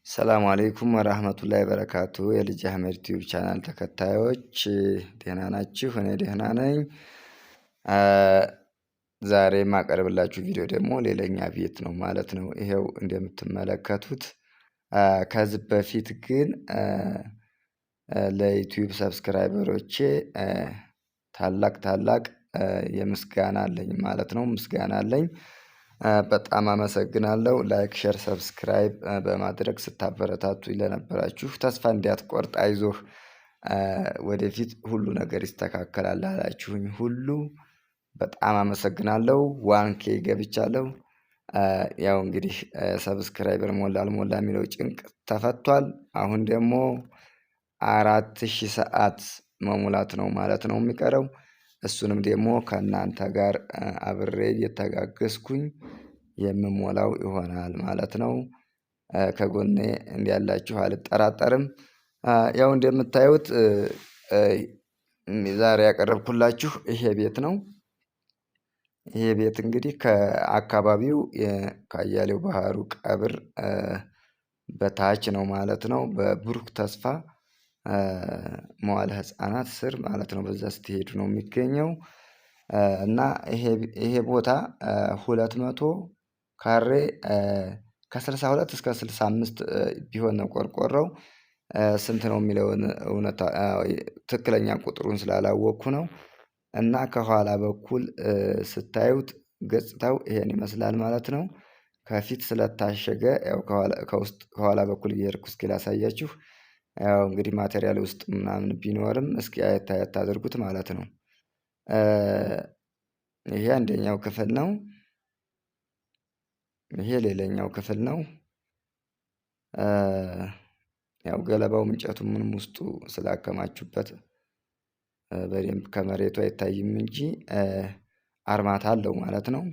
ሰላም አለይኩም ወራህመቱላሂ ወበረካቱ የልጅ አህመድ ቲዩብ ቻናል ተከታዮች ደህና ናችሁ? እኔ ደህና ነኝ። ዛሬ የማቀርብላችሁ ቪዲዮ ደግሞ ሌላኛ ቤት ነው ማለት ነው። ይሄው እንደምትመለከቱት ከዚህ በፊት ግን ለዩቲዩብ ሰብስክራይበሮቼ ታላቅ የምስጋና አለኝ ማለት ነው። ምስጋና አለኝ። በጣም አመሰግናለሁ። ላይክ ሼር ሰብስክራይብ በማድረግ ስታበረታቱኝ ለነበራችሁ ተስፋ እንዳትቆርጥ አይዞህ ወደፊት ሁሉ ነገር ይስተካከላል ላላችሁኝ ሁሉ በጣም አመሰግናለሁ። ዋንኬ ገብቻለሁ። ያው እንግዲህ ሰብስክራይበር ሞላ አልሞላ የሚለው ጭንቅ ተፈቷል። አሁን ደግሞ 4000 ሰዓት መሙላት ነው ማለት ነው የሚቀረው። እሱንም ደግሞ ከእናንተ ጋር አብሬ እየተጋገዝኩኝ የምሞላው ይሆናል ማለት ነው። ከጎኔ እንዲያላችሁ አልጠራጠርም። ያው እንደምታዩት ዛሬ ያቀረብኩላችሁ ይሄ ቤት ነው። ይሄ ቤት እንግዲህ ከአካባቢው ከአያሌው ባህሩ ቀብር በታች ነው ማለት ነው። በብሩክ ተስፋ መዋለ ህፃናት ስር ማለት ነው። በዛ ስትሄዱ ነው የሚገኘው። እና ይሄ ቦታ 200 ካሬ ከ62 እስከ 65 ቢሆን ነው ቆርቆሮው። ስንት ነው የሚለውን እውነታ ትክክለኛ ቁጥሩን ስላላወቅኩ ነው። እና ከኋላ በኩል ስታዩት ገጽታው ይሄን ይመስላል ማለት ነው። ከፊት ስለታሸገ ያው ከኋላ በኩል እየሄድኩ እስኪ ላሳያችሁ። ያው እንግዲህ ማቴሪያል ውስጥ ምናምን ቢኖርም እስኪ አየት አየት አድርጉት ማለት ነው። ይሄ አንደኛው ክፍል ነው። ይሄ ሌላኛው ክፍል ነው። ያው ገለባው እንጨቱ ምንም ውስጡ ስላከማቹበት በደንብ ከመሬቱ አይታይም እንጂ አርማታ አለው ማለት ነው።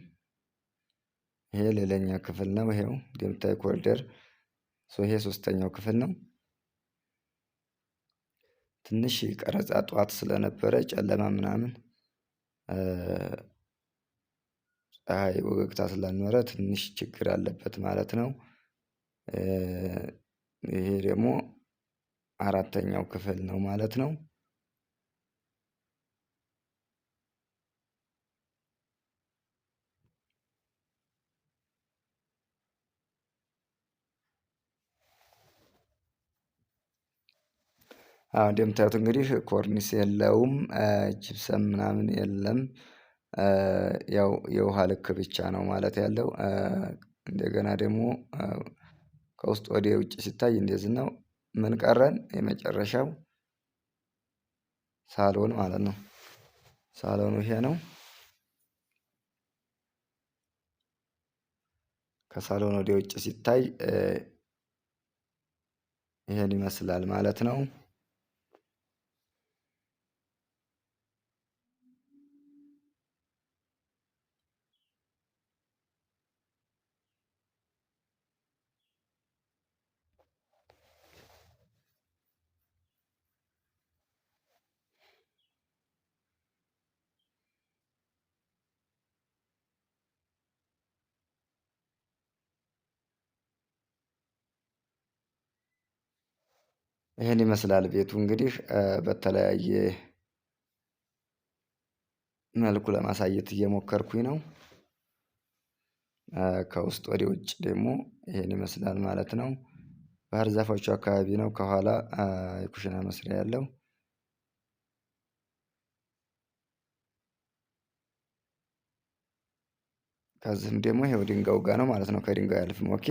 ይሄ ሌላኛ ክፍል ነው። ይሄው እንደምታዩ ኮሪደር ይሄ ሶስተኛው ክፍል ነው። ትንሽ ቀረጻ ጠዋት ስለነበረ ጨለማ ምናምን ፀሀይ ወገግታ ስላልኖረ ትንሽ ችግር አለበት ማለት ነው። ይሄ ደግሞ አራተኛው ክፍል ነው ማለት ነው። እንደምታዩት እንግዲህ ኮርኒስ የለውም። ጅብሰም ምናምን የለም። ያው የውሃ ልክ ብቻ ነው ማለት ያለው። እንደገና ደግሞ ከውስጥ ወደ ውጭ ሲታይ እንደዚህ ነው። ምን ቀረን? የመጨረሻው ሳሎን ማለት ነው። ሳሎኑ ይሄ ነው። ከሳሎን ወደ ውጭ ሲታይ ይሄን ይመስላል ማለት ነው። ይሄን ይመስላል ቤቱ እንግዲህ በተለያየ መልኩ ለማሳየት እየሞከርኩኝ ነው። ከውስጥ ወደ ውጭ ደግሞ ይሄን ይመስላል ማለት ነው። ባህር ዛፎቹ አካባቢ ነው ከኋላ የኩሽና መስሪያ ያለው። ከዚህም ደግሞ ይሄው ድንጋዩ ጋር ነው ማለት ነው። ከድንጋዩ አያልፍም። ኦኬ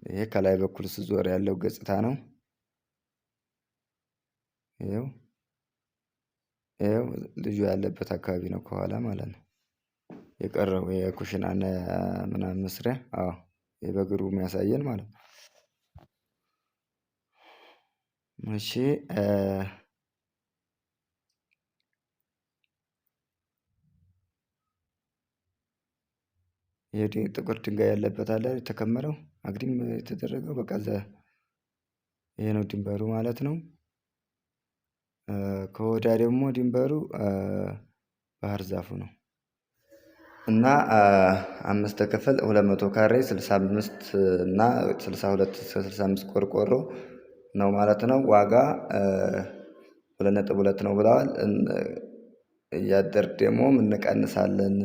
ይሄ ከላይ በኩል ስዞር ያለው ገጽታ ነው። ይኸው ልጁ ያለበት አካባቢ ነው ከኋላ ማለት ነው። የቀረው የኩሽና ምናምን መስሪያ ይሄ በግሩ የሚያሳየን ማለት ነው። እሺ ይሄ ጥቁር ድንጋይ ያለበት አለ የተከመረው አግድም የተደረገው በቃ ይሄ ነው ድንበሩ ማለት ነው። ከወዲያ ደግሞ ድንበሩ ባህር ዛፉ ነው። እና 5 ክፍል 200 ካሬ 65 እና 62 እስከ 65 ቆርቆሮ ነው ማለት ነው። ዋጋ 2.2 ነው ብለዋል። እያደር ደግሞ እንቀንሳለን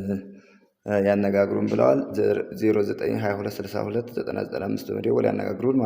ያነጋግሩን ብለዋል። 0922629995 በመደወል ያነጋግሩን።